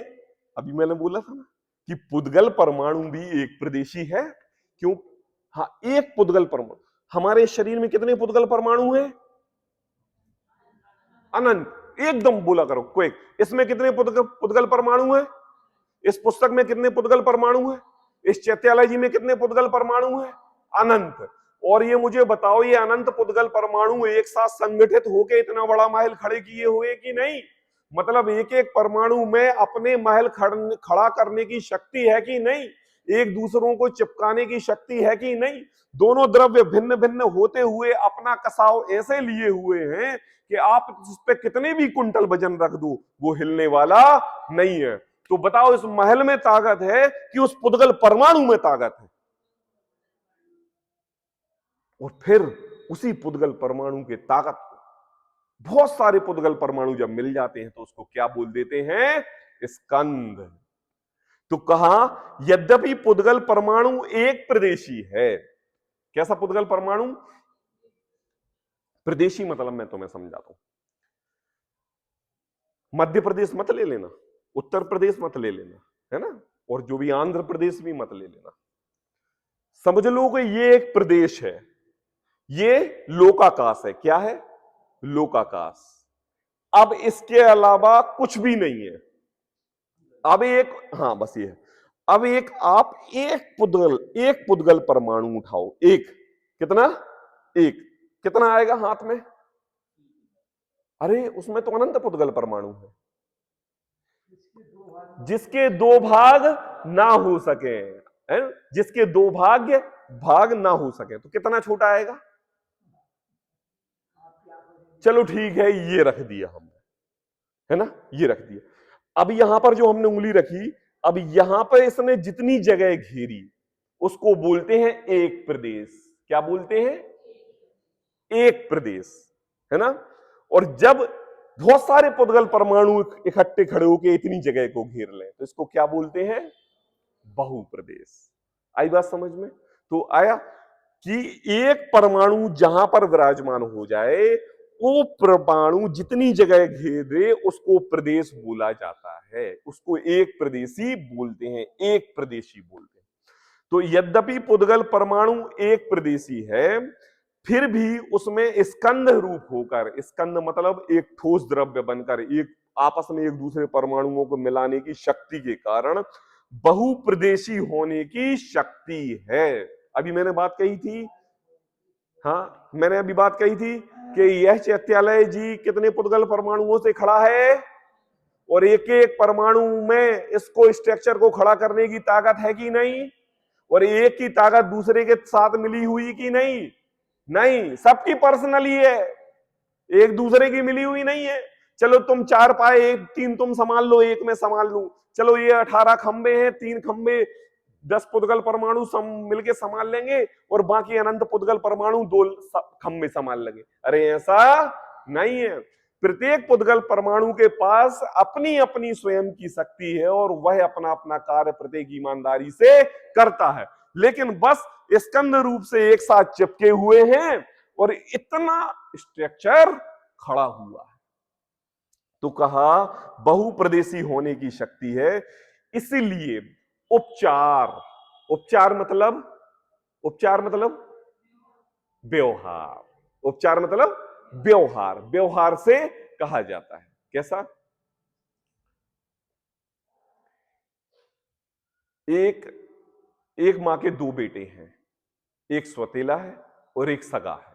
अभी मैंने बोला था ना कि पुद्गल परमाणु भी एक प्रदेशी है। क्यों? हाँ, एक पुद्गल परमाणु। हमारे शरीर में कितने पुद्गल परमाणु हैं? अनंत। एकदम बोला करो क्विक। इसमें कितने पुद्गल परमाणु हैं? इस पुस्तक में कितने पुद्गल परमाणु हैं? इस चैत्यालय जी में कितने पुद्गल परमाणु हैं? अनंत। और ये मुझे बताओ, ये अनंत पुद्गल परमाणु एक साथ संगठित होकर इतना बड़ा महल खड़े किए हुए कि नहीं? मतलब एक एक परमाणु में अपने महल खड़ा करने की शक्ति है कि नहीं? एक दूसरों को चिपकाने की शक्ति है कि नहीं? दोनों द्रव्य भिन्न भिन्न होते हुए अपना कसाव ऐसे लिए हुए हैं कि आप उस पर कितने भी कुंटल वजन रख दो वो हिलने वाला नहीं है। तो बताओ, इस महल में ताकत है कि उस पुद्गल परमाणु में ताकत है? और फिर उसी पुद्गल परमाणु के ताकत को बहुत सारे पुद्गल परमाणु जब मिल जाते हैं तो उसको क्या बोल देते हैं? स्कंद। तो कहा यद्यपि पुद्गल परमाणु एक प्रदेशी है। कैसा पुद्गल परमाणु? प्रदेशी मतलब मैं तुम्हें समझाता हूं। मध्य प्रदेश मत ले लेना, उत्तर प्रदेश मत ले लेना, है ना, और जो भी आंध्र प्रदेश भी मत ले लेना। समझ लो कि ये एक प्रदेश है, ये लोकाकाश है। क्या है? लोकाकाश। अब इसके अलावा कुछ भी नहीं है। अब एक, हाँ बस ये है। अब एक आप एक पुद्गल परमाणु उठाओ। एक कितना? एक कितना आएगा हाथ में? अरे उसमें तो अनंत पुद्गल परमाणु है जिसके 2 भाग ना हो सके, है? जिसके 2 भाग ना हो सके तो कितना छोटा आएगा? चलो ठीक है, ये रख दिया हमने, है ना, ये रख दिया। अब यहां पर जो हमने उंगली रखी, अब यहां पर इसने जितनी जगह घेरी उसको बोलते हैं एक प्रदेश। क्या बोलते हैं? एक प्रदेश, है ना। और जब बहुत सारे पुद्गल परमाणु इकट्ठे खड़े होकर इतनी जगह को घेर लें तो इसको क्या बोलते हैं? बहुप्रदेश। आई बात समझ में? तो आया कि एक परमाणु जहां पर विराजमान हो जाए, वो परमाणु जितनी जगह घेरे उसको प्रदेश बोला जाता है, उसको एक प्रदेशी बोलते हैं, एक प्रदेशी बोलते हैं। तो यद्यपि पुद्गल परमाणु एक प्रदेशी है, फिर भी उसमें स्कंद रूप होकर, स्कंद मतलब एक ठोस द्रव्य बनकर, एक आपस में एक दूसरे परमाणुओं को मिलाने की शक्ति के कारण बहुप्रदेशी होने की शक्ति है। अभी मैंने बात कही थी, हाँ मैंने अभी बात कही थी कि यह चैत्यालय जी कितने पुद्गल परमाणुओं से खड़ा है, और एक एक परमाणु में इसको स्ट्रक्चर को खड़ा करने की ताकत है कि नहीं, और एक की ताकत दूसरे के साथ मिली हुई कि नहीं? नहीं, सबकी पर्सनली है, एक दूसरे की मिली हुई नहीं है। चलो तुम 4 पाए, एक 3 तुम संभाल लो, एक मैं संभाल लूं। चलो ये 18 खंबे हैं, 3 खंबे 10 पुद्गल परमाणु मिलके संभाल लेंगे, और बाकी अनंत पुद्गल परमाणु 2 खंबे संभाल लेंगे। अरे ऐसा नहीं है। प्रत्येक पुद्गल परमाणु के पास अपनी अपनी स्वयं की शक्ति है, और वह अपना अपना कार्य प्रत्येक ईमानदारी से करता है, लेकिन बस स्कंद रूप से एक साथ चिपके हुए हैं और इतना स्ट्रक्चर खड़ा हुआ है। तो कहा बहुप्रदेशी होने की शक्ति है, इसलिए उपचार, उपचार मतलब, उपचार मतलब व्यवहार, उपचार मतलब व्यवहार, व्यवहार से कहा जाता है। कैसा? एक मां के 2 बेटे हैं, एक स्वतेला है और एक सगा है,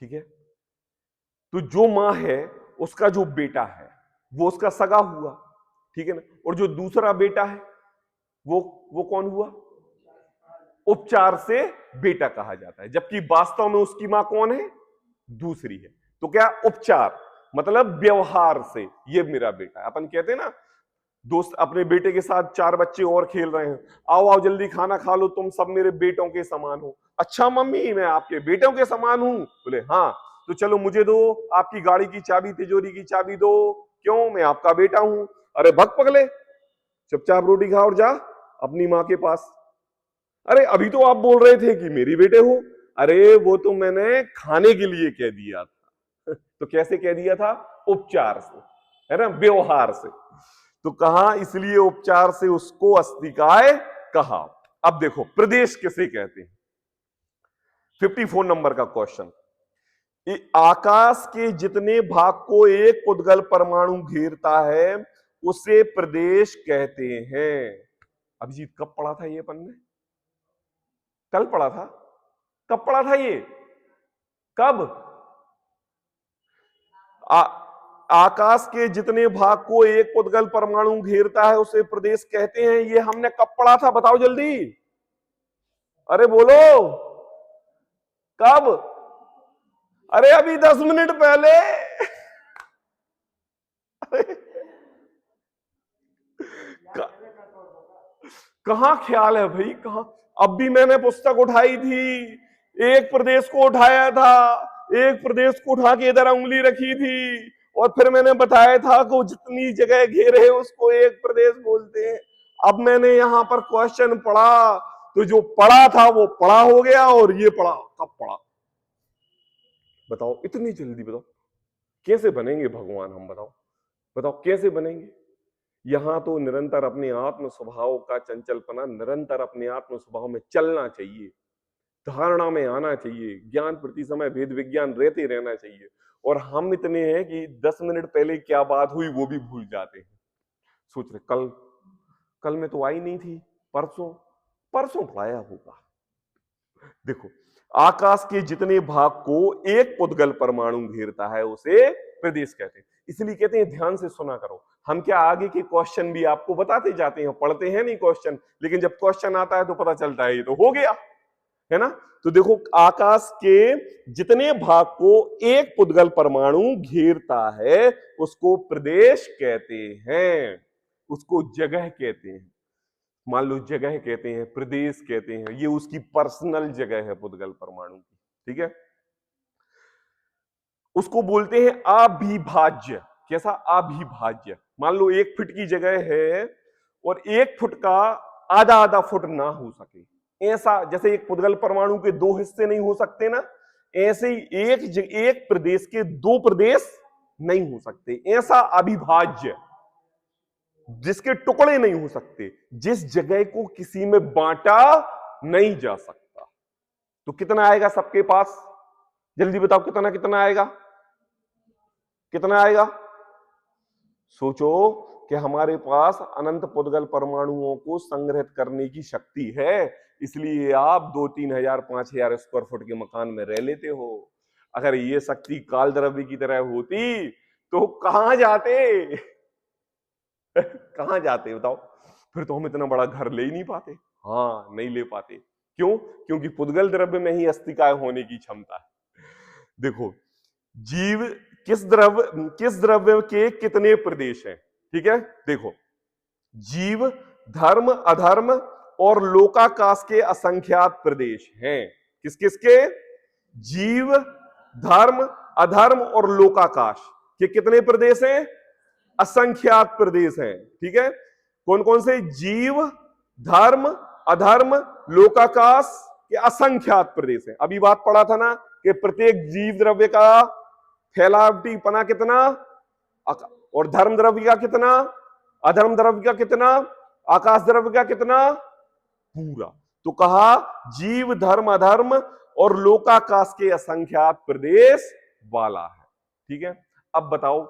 ठीक है। तो जो मां है उसका जो बेटा है वो उसका सगा हुआ, ठीक है ना, और जो दूसरा बेटा है वो कौन हुआ? उपचार से बेटा कहा जाता है, जबकि वास्तव में उसकी मां कौन है? दूसरी है। तो क्या उपचार मतलब व्यवहार से, ये मेरा बेटा है। अपन कहते हैं ना, दोस्त अपने बेटे के साथ 4 बच्चे और खेल रहे हैं, आओ आओ जल्दी खाना खा लो, तुम सब मेरे बेटों के समान हो। अच्छा मम्मी, मैं आपके बेटों के समान हूं? बोले हाँ। तो चलो मुझे दो आपकी गाड़ी की चाबी, तिजोरी की चाबी दो। क्यों? मैं आपका बेटा हूं। अरे भग पगले, चुपचाप रोटी खा और जा अपनी मां के पास। अरे अभी तो आप बोल रहे थे कि मेरी बेटे हो। अरे वो तो मैंने खाने के लिए कह दिया था। तो कैसे कह दिया था? उपचार से, है ना, व्यवहार से। तो कहा इसलिए उपचार से उसको अस्तिकाय कहा। अब देखो प्रदेश किसे कहते हैं? 54 नंबर का क्वेश्चन। आकाश के जितने भाग को एक पुद्गल परमाणु घेरता है उसे प्रदेश कहते हैं। अभिजीत कब पढ़ा था ये अपन ने? कल पढ़ा था? कब पढ़ा था ये? कब? आकाश के जितने भाग को एक पुद्गल परमाणु घेरता है उसे प्रदेश कहते हैं। ये हमने कब पढ़ा था? बताओ जल्दी, अरे बोलो कब? अरे अभी 10 मिनट पहले। कहां ख्याल है भाई, कहां? अब भी मैंने पुस्तक उठाई थी, एक प्रदेश को उठाया था, एक प्रदेश को उठा के इधर उंगली रखी थी, और फिर मैंने बताया था कि जितनी जगह घेरे उसको एक प्रदेश बोलते हैं। अब मैंने यहां पर क्वेश्चन पढ़ा तो जो पढ़ा था वो पढ़ा हो गया, और ये पढ़ा कब पढ़ा? बताओ इतनी जल्दी, बताओ कैसे बनेंगे भगवान हम? बताओ बताओ कैसे बनेंगे? यहां तो निरंतर अपने आत्म स्वभाव का चंचलपना, निरंतर अपने आत्म स्वभाव में चलना चाहिए, धारणा में आना चाहिए, ज्ञान प्रति समय भेद विज्ञान रहते रहना चाहिए। और हम इतने हैं कि 10 मिनट पहले क्या बात हुई वो भी भूल जाते हैं। सोच रहे कल, कल में तो आई नहीं थी, परसों, परसों पढ़ाया होगा। देखो आकाश के जितने भाग को एक पुद्गल परमाणु घेरता है उसे प्रदेश कहते हैं। इसलिए कहते हैं ध्यान से सुना करो। हम क्या आगे के क्वेश्चन भी आपको बताते जाते हैं, पढ़ते हैं नहीं क्वेश्चन, लेकिन जब क्वेश्चन आता है तो पता चलता है ये तो हो गया। है ना। तो देखो आकाश के जितने भाग को एक पुद्गल परमाणु घेरता है उसको प्रदेश कहते हैं, उसको जगह कहते हैं। मान लो जगह कहते हैं, प्रदेश कहते हैं, ये उसकी पर्सनल जगह है पुद्गल परमाणु की, ठीक है। उसको बोलते हैं अभिभाज्य। कैसा? अभिभाज्य। मान लो 1 फुट की जगह है और 1 फुट का आधा आधा फुट ना हो सके, ऐसा जैसे एक पुद्गल परमाणु के 2 हिस्से नहीं हो सकते ना, ऐसे ही एक प्रदेश के 2 प्रदेश नहीं हो सकते। ऐसा अविभाज्य जिसके टुकड़े नहीं हो सकते, जिस जगह को किसी में बांटा नहीं जा सकता। तो कितना आएगा सबके पास? जल्दी बताओ, कितना कितना आएगा? कितना आएगा? सोचो कि हमारे पास अनंत पुद्गल परमाणुओं को संग्रहित करने की शक्ति है, इसलिए आप 2-3 हजार 5,000 स्क्वायर फुट के मकान में रह लेते हो। अगर ये शक्ति काल द्रव्य की तरह होती तो कहां जाते? कहां जाते बताओ? फिर तो हम इतना बड़ा घर ले ही नहीं पाते। हाँ, नहीं ले पाते। क्यों? क्योंकि पुद्गल द्रव्य में ही अस्थिकाय होने की क्षमता है। देखो, जीव किस द्रव्य के कितने प्रदेश हैं, ठीक है। देखो, जीव, धर्म, अधर्म और लोकाकाश के असंख्यात प्रदेश हैं। किस किस के? जीव, धर्म, अधर्म और लोकाकाश के कितने प्रदेश हैं? असंख्यात प्रदेश हैं, ठीक है। कौन कौन से? जीव, धर्म, अधर्म, लोकाकाश के असंख्यात प्रदेश हैं। अभी बात पढ़ा था ना कि प्रत्येक जीव द्रव्य का फैलावटीपना कितना, और धर्म द्रव्य का कितना, अधर्म द्रव्य का कितना, आकाश द्रव्य का कितना, पूरा। तो कहा जीव, धर्म, अधर्म और लोकाकाश के असंख्यात प्रदेश वाला है, ठीक है। अब बताओ,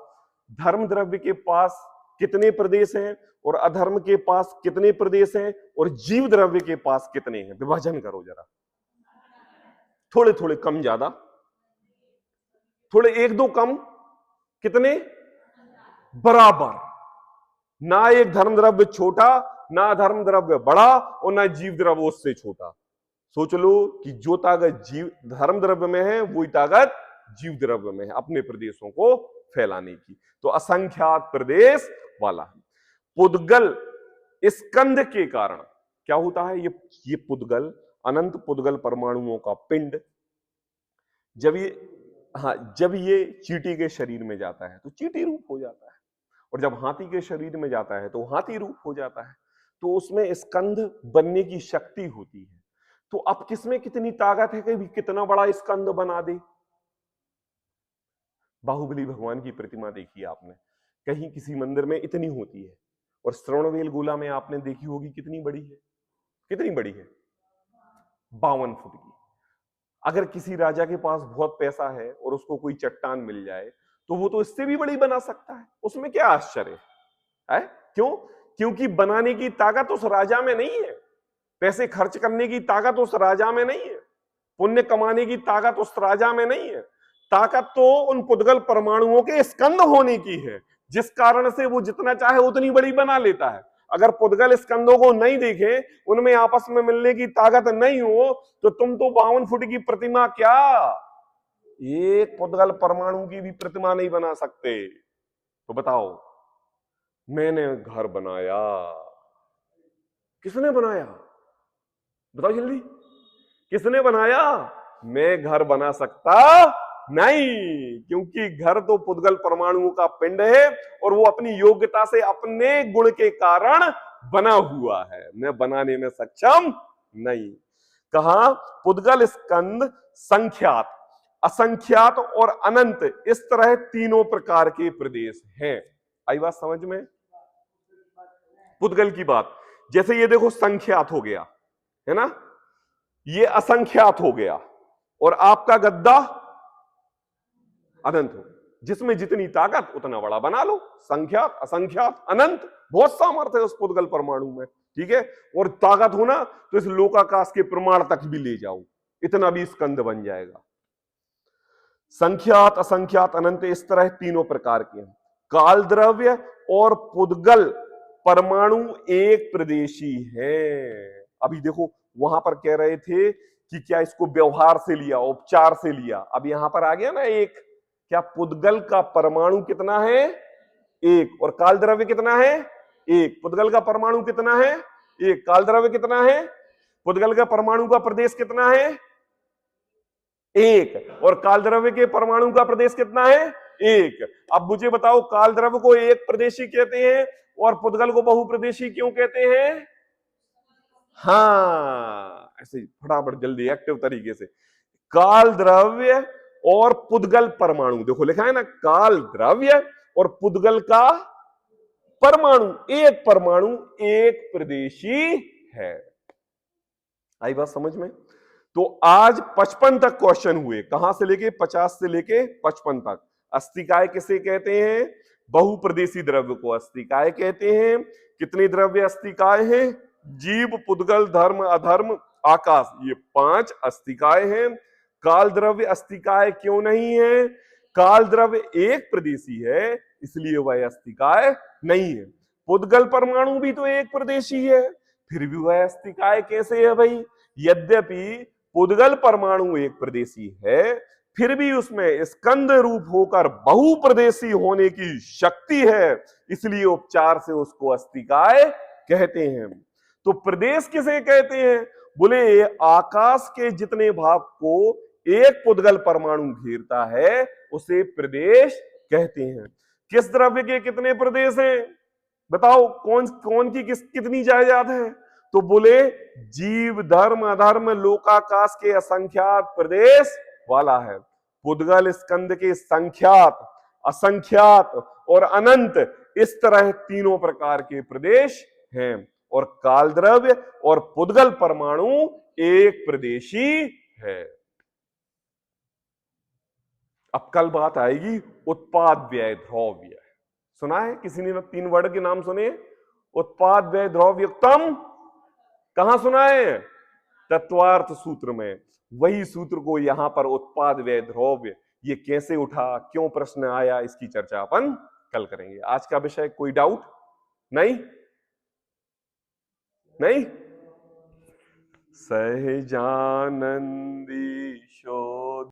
धर्म द्रव्य के पास कितने प्रदेश हैं और अधर्म के पास कितने प्रदेश हैं और जीव द्रव्य के पास कितने हैं? विभाजन करो जरा, थोड़े थोड़े, कम ज्यादा, थोड़े 1-2 कम, कितने? बराबर। ना एक धर्म द्रव्य छोटा, ना धर्म द्रव्य बड़ा और ना जीव द्रव्य उससे छोटा। सोच लो कि जो ताकत जीव धर्म द्रव्य में है वही ताकत जीव द्रव्य में है अपने प्रदेशों को फैलाने की। तो असंख्यात प्रदेश वाला है। पुद्गल स्कंध के कारण क्या होता है? ये पुद्गल, अनंत पुद्गल परमाणुओं का पिंड, जब ये चींटी के शरीर में जाता है तो चींटी रूप हो जाता है, और जब हाथी के शरीर में जाता है तो हाथी रूप हो जाता है। तो उसमें स्कंध बनने की शक्ति होती है। तो अब किसमें कितनी ताकत है कि भी कितना बड़ा स्कंद बना दे? बाहुबली भगवान की प्रतिमा देखी आपने, कहीं किसी मंदिर में इतनी होती है, और श्रवणबेल गोला में आपने देखी होगी कितनी बड़ी है? कितनी बड़ी है? 52 फुट की। अगर किसी राजा के पास बहुत पैसा है और उसको कोई चट्टान मिल जाए तो वो तो इससे भी बड़ी बना सकता है, उसमें क्या आश्चर्य है? क्यों? क्योंकि बनाने की ताकत उस राजा में नहीं है, पैसे खर्च करने की ताकत उस राजा में नहीं है, पुण्य कमाने की ताकत उस राजा में नहीं है। ताकत तो उन पुद्गल परमाणुओं के स्कंद होने की है, जिस कारण से वो जितना चाहे उतनी बड़ी बना लेता है। अगर पुद्गल स्कंदों को नहीं देखे, उनमें आपस में मिलने की ताकत नहीं हो, तो तुम तो 52 फुट की प्रतिमा क्या, एक पुद्गल परमाणु की भी प्रतिमा नहीं बना सकते। तो बताओ, मैंने घर बनाया, किसने बनाया? बताओ जल्दी, किसने बनाया? मैं घर बना सकता नहीं, क्योंकि घर तो पुद्गल परमाणुओं का पिंड है और वो अपनी योग्यता से, अपने गुण के कारण बना हुआ है, मैं बनाने में सक्षम नहीं। कहा पुद्गल स्कंद संख्यात, असंख्यात और अनंत, इस तरह तीनों प्रकार के प्रदेश हैं। आई बात समझ में? पुद्गल की बात, जैसे ये देखो संख्यात हो गया है ना, ये असंख्यात हो गया, और आपका गद्दा अनंत हो, जिसमें जितनी ताकत उतना बड़ा बना लो। संख्यात, असंख्यात, अनंत, बहुत सामर्थ्य है उस पुद्गल परमाणु में, ठीक है। और ताकत हो ना तो इस लोकाकाश के प्रमाण तक भी ले जाओ, इतना भी स्कंद बन जाएगा। संख्यात, असंख्यात, अनंत, इस तरह तीनों प्रकार के हैं। काल द्रव्य और पुद्गल परमाणु एक प्रदेशी है। अभी देखो वहां पर कह रहे थे कि क्या इसको व्यवहार से लिया, उपचार से लिया। अब यहां पर आ गया ना एक, क्या पुद्गल का परमाणु कितना है? एक। और काल द्रव्य कितना है? एक। पुद्गल का परमाणु कितना है? एक। काल द्रव्य कितना है? पुद्गल का परमाणु का प्रदेश कितना है? एक। और काल द्रव्य के परमाणु का प्रदेश कितना है? एक। अब मुझे बताओ, काल द्रव्य को एक प्रदेशी कहते हैं और पुद्गल को बहुप्रदेशी क्यों कहते हैं? हाँ, ऐसे फटाफट जल्दी एक्टिव तरीके से। काल द्रव्य और पुद्गल परमाणु, देखो लिखा है ना, काल द्रव्य और पुद्गल का परमाणु, एक परमाणु एक प्रदेशी है। आई बात समझ में? तो आज 55 तक क्वेश्चन हुए, कहां से लेके 50 से लेके 55 तक। अस्थिकाय किसे कहते हैं? बहुप्रदेशी द्रव्य को अस्थिकाय कहते हैं। कितने द्रव्य अस्थिकाय हैं? जीव, पुद्गल, धर्म, अधर्म, आकाश, ये 5 अस्थिकाय हैं। काल द्रव्य अस्थिकाय क्यों नहीं है? काल द्रव्य एक प्रदेशी है, इसलिए वह अस्थिकाय नहीं है। पुद्गल परमाणु भी तो एक प्रदेशी है, फिर भी वह अस्थिकाय कैसे है भाई? यद्यपि पुद्गल परमाणु एक प्रदेशी है, फिर भी उसमें स्कंद रूप होकर बहुप्रदेशी होने की शक्ति है, इसलिए उपचार से उसको अस्थिकाय कहते हैं। तो प्रदेश किसे कहते हैं? बोले आकाश के जितने भाग को एक पुद्गल परमाणु घेरता है उसे प्रदेश कहते हैं। किस द्रव्य के कितने प्रदेश हैं? बताओ, कौन कौन की कितनी जायदाद है? तो बोले जीव, धर्म, अधर्म, लोकाकाश के असंख्यात प्रदेश वाला है। पुद्गल स्कंद के संख्यात, असंख्यात और अनंत, इस तरह तीनों प्रकार के प्रदेश हैं। और काल द्रव्य और पुद्गल परमाणु एक प्रदेशी है। अब कल बात आएगी उत्पाद, व्यय, द्रव्य। सुना है किसी ने? 3 वर्ड के नाम सुने? उत्पाद, व्यय, द्रव्ययुक्तम। कहां सुना है? तत्वार्थ सूत्र में। वही सूत्र को यहां पर उत्पाद, व्यय, द्रव्य, ये कैसे उठा, क्यों प्रश्न आया, इसकी चर्चा अपन कल करेंगे। आज का विषय कोई डाउट नहीं? नहीं? सहजानंदी शोध